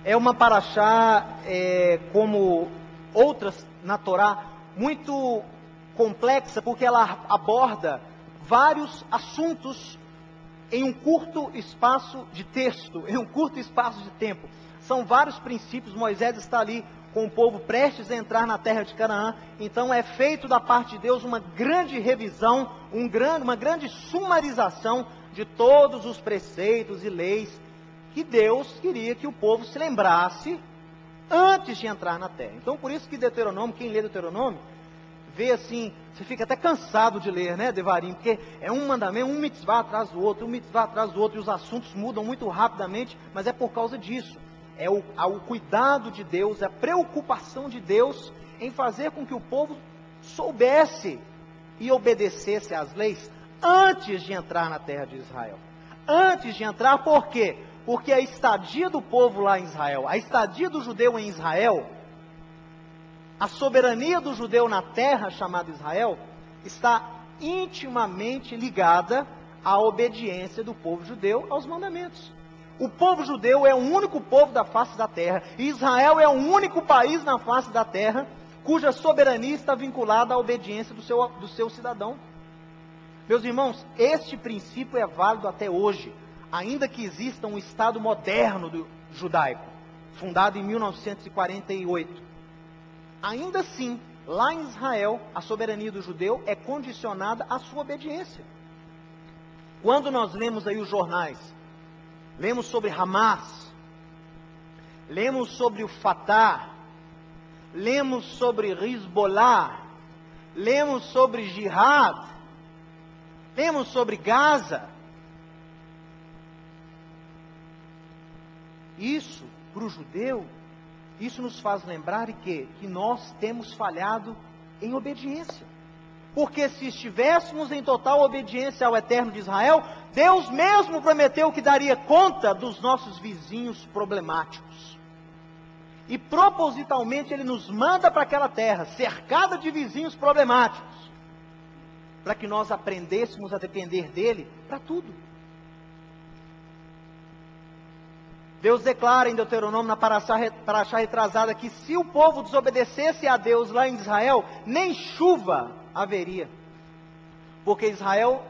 É uma paraxá, como outras na Torá, muito complexa, porque ela aborda vários assuntos em um curto espaço de texto, em um curto espaço de tempo. São vários princípios. Moisés está ali com o povo prestes a entrar na terra de Canaã, então é feito da parte de Deus uma grande revisão, uma grande sumarização de todos os preceitos e leis que Deus queria que o povo se lembrasse antes de entrar na terra. Então por isso que Deuteronômio, quem lê Deuteronômio, vê assim, você fica até cansado de ler, né, Devarim, porque é um mandamento, um mitzvah atrás do outro, um mitzvah atrás do outro, e os assuntos mudam muito rapidamente, mas é por causa disso. É o cuidado de Deus, é a preocupação de Deus em fazer com que o povo soubesse e obedecesse às leis antes de entrar na terra de Israel. Antes de entrar, por quê? Porque a estadia do povo lá em Israel, a estadia do judeu em Israel, a soberania do judeu na terra chamada Israel, está intimamente ligada à obediência do povo judeu aos mandamentos. O povo judeu é o único povo da face da terra, e Israel é o único país na face da terra, cuja soberania está vinculada à obediência do seu cidadão. Meus irmãos, este princípio é válido até hoje, ainda que exista um Estado moderno do judaico, fundado em 1948. Ainda assim, lá em Israel, a soberania do judeu é condicionada à sua obediência. Quando nós lemos aí os jornais, lemos sobre Hamas, lemos sobre o Fatah, lemos sobre Hezbollah, lemos sobre Jihad, lemos sobre Gaza. Isso, para o judeu, isso nos faz lembrar que nós temos falhado em obediência. Porque se estivéssemos em total obediência ao Eterno de Israel, Deus mesmo prometeu que daria conta dos nossos vizinhos problemáticos. E propositalmente Ele nos manda para aquela terra, cercada de vizinhos problemáticos, para que nós aprendêssemos a depender dEle para tudo. Deus declara em Deuteronômio, na paraxá retrasada, que se o povo desobedecesse a Deus lá em Israel, nem chuva haveria. Porque Israel,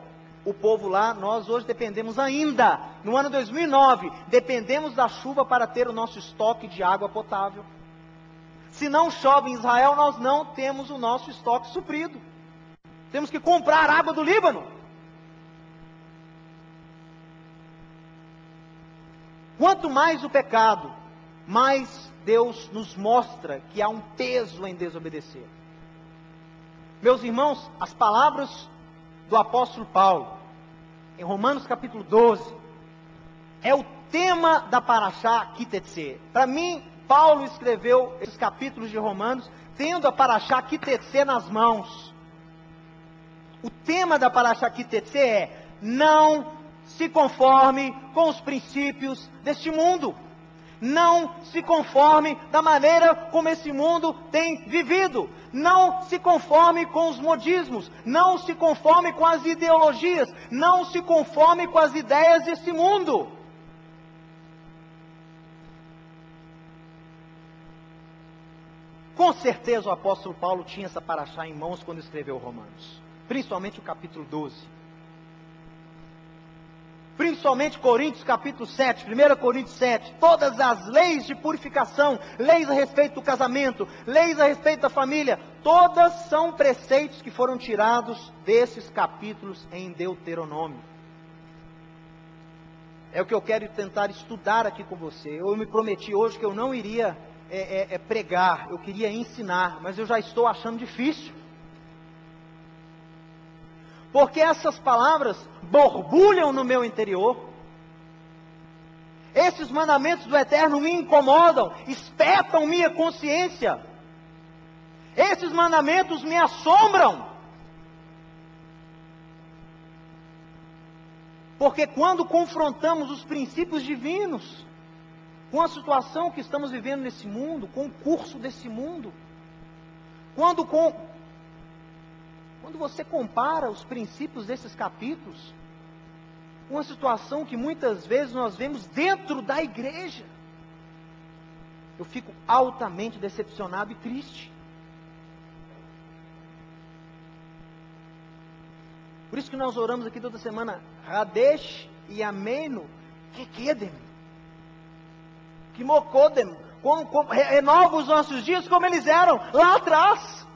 o povo lá, nós hoje dependemos ainda, no ano 2009, dependemos da chuva para ter o nosso estoque de água potável. Se não chove em Israel, nós não temos o nosso estoque suprido. Temos que comprar água do Líbano. Quanto mais o pecado, mais Deus nos mostra que há um peso em desobedecer. Meus irmãos, as palavras do apóstolo Paulo, em Romanos capítulo 12, é o tema da paraxá Kitetsê. Para mim, Paulo escreveu esses capítulos de Romanos, tendo a paraxá Kitetsê nas mãos. O tema da paraxá Kitetsê é: não se conforme com os princípios deste mundo. Não se conforme da maneira como esse mundo tem vivido. Não se conforme com os modismos. Não se conforme com as ideologias. Não se conforme com as ideias desse mundo. Com certeza o apóstolo Paulo tinha essa paraxá em mãos quando escreveu Romanos. Principalmente o capítulo 12. Principalmente Coríntios capítulo 7, 1 Coríntios 7, todas as leis de purificação, leis a respeito do casamento, leis a respeito da família, todas são preceitos que foram tirados desses capítulos em Deuteronômio. É o que eu quero tentar estudar aqui com você. Eu me prometi hoje que eu não iria pregar, eu queria ensinar, mas eu já estou achando difícil. Porque essas palavras borbulham no meu interior. Esses mandamentos do Eterno me incomodam, espetam minha consciência. Esses mandamentos me assombram. Porque quando confrontamos os princípios divinos com a situação que estamos vivendo nesse mundo, com o curso desse mundo, quando você compara os princípios desses capítulos com a situação que muitas vezes nós vemos dentro da igreja, eu fico altamente decepcionado e triste. Por isso que nós oramos aqui toda semana, Hadesh e Ameno, Kekedem, Kimokodem, renova os nossos dias como eles eram lá atrás.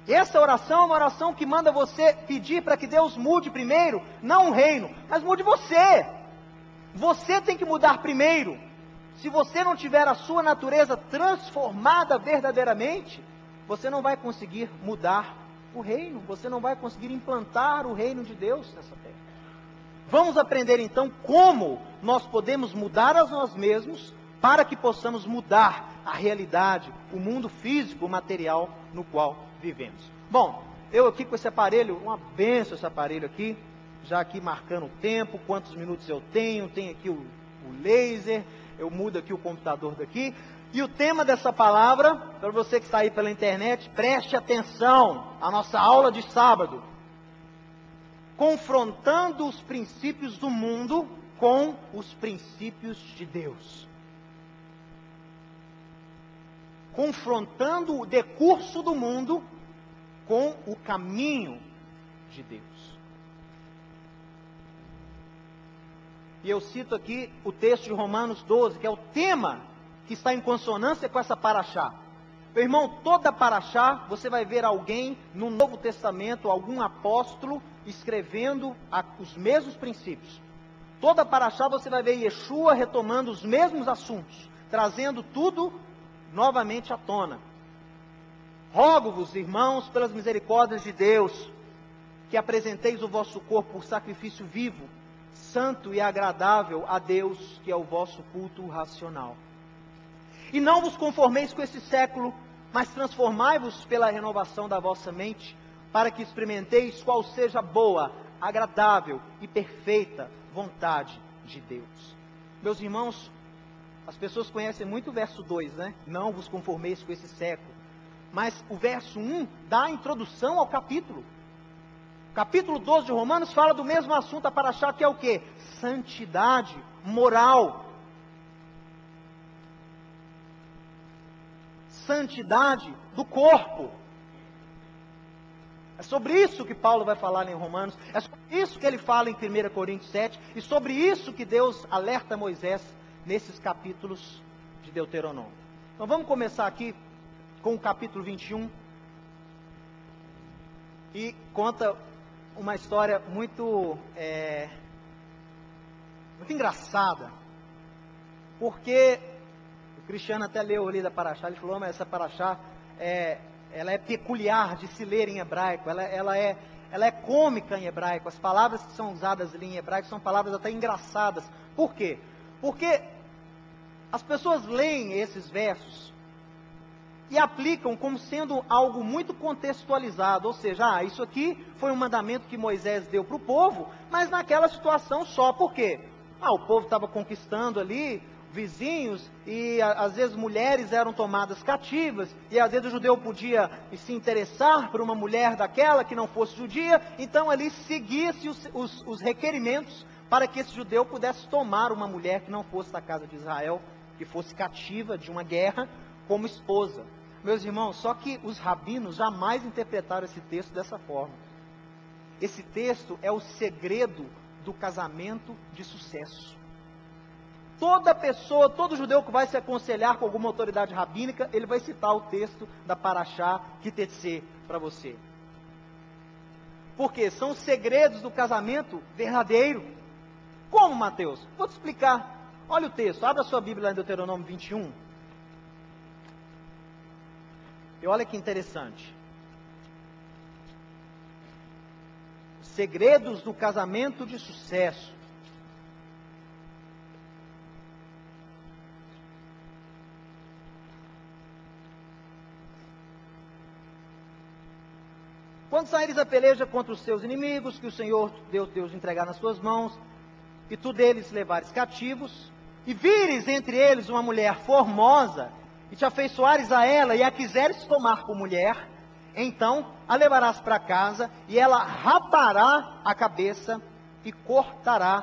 Essa oração é uma oração que manda você pedir para que Deus mude primeiro, não o reino, mas mude você. Você tem que mudar primeiro. Se você não tiver a sua natureza transformada verdadeiramente, você não vai conseguir mudar o reino, você não vai conseguir implantar o reino de Deus nessa terra. Vamos aprender então como nós podemos mudar a nós mesmos para que possamos mudar a realidade, o mundo físico, o material no qual vivemos. Bom, eu aqui com esse aparelho, uma benção esse aparelho aqui, já aqui marcando o tempo, quantos minutos eu tenho aqui o laser, eu mudo aqui o computador daqui, e o tema dessa palavra, para você que está aí pela internet, preste atenção, a nossa aula de sábado, confrontando os princípios do mundo com os princípios de Deus. Confrontando o decurso do mundo com o caminho de Deus. E eu cito aqui o texto de Romanos 12, que é o tema que está em consonância com essa paraxá. Meu irmão, toda paraxá, você vai ver alguém no Novo Testamento, algum apóstolo, escrevendo os mesmos princípios. Toda paraxá você vai ver Yeshua retomando os mesmos assuntos, trazendo tudo novamente à tona. Rogo-vos, irmãos, pelas misericórdias de Deus, que apresenteis o vosso corpo por sacrifício vivo, santo e agradável a Deus, que é o vosso culto racional. E não vos conformeis com esse século, mas transformai-vos pela renovação da vossa mente, para que experimenteis qual seja a boa, agradável e perfeita vontade de Deus. Meus irmãos, as pessoas conhecem muito o verso 2, né? Não vos conformeis com esse século. Mas o verso 1 dá a introdução ao capítulo. O capítulo 12 de Romanos fala do mesmo assunto, a paraxá, que é o quê? Santidade moral. Santidade do corpo. É sobre isso que Paulo vai falar em Romanos, é sobre isso que ele fala em 1 Coríntios 7, e sobre isso que Deus alerta Moisés nesses capítulos de Deuteronômio. Então vamos começar aqui com o capítulo 21, e conta uma história muito engraçada, porque o Cristiano até leu ali da paraxá, ele falou, mas essa paraxá ela é peculiar de se ler em hebraico, ela é cômica em hebraico, as palavras que são usadas ali em hebraico são palavras até engraçadas. Por quê? Porque as pessoas leem esses versos e aplicam como sendo algo muito contextualizado, ou seja, isso aqui foi um mandamento que Moisés deu para o povo, mas naquela situação só. Por quê? O povo estava conquistando ali vizinhos, e às vezes mulheres eram tomadas cativas, e às vezes o judeu podia se interessar por uma mulher daquela que não fosse judia, então ali seguia-se os requerimentos para que esse judeu pudesse tomar uma mulher que não fosse da casa de Israel, que fosse cativa de uma guerra, como esposa. Meus irmãos, só que os rabinos jamais interpretaram esse texto dessa forma. Esse texto é o segredo do casamento de sucesso. Toda pessoa, todo judeu que vai se aconselhar com alguma autoridade rabínica, ele vai citar o texto da paraxá Kitetsê para você. Porque são os segredos do casamento verdadeiro. Como, Mateus? Vou te explicar. Olha o texto, abra sua Bíblia lá em Deuteronômio 21. E olha que interessante. Segredos do casamento de sucesso. Quando saíres a peleja contra os seus inimigos, que o Senhor Deus entregar nas suas mãos, e tu deles levares cativos, e vires entre eles uma mulher formosa, e te afeiçoares a ela, e a quiseres tomar por mulher, então a levarás para casa, e ela rapará a cabeça, e cortará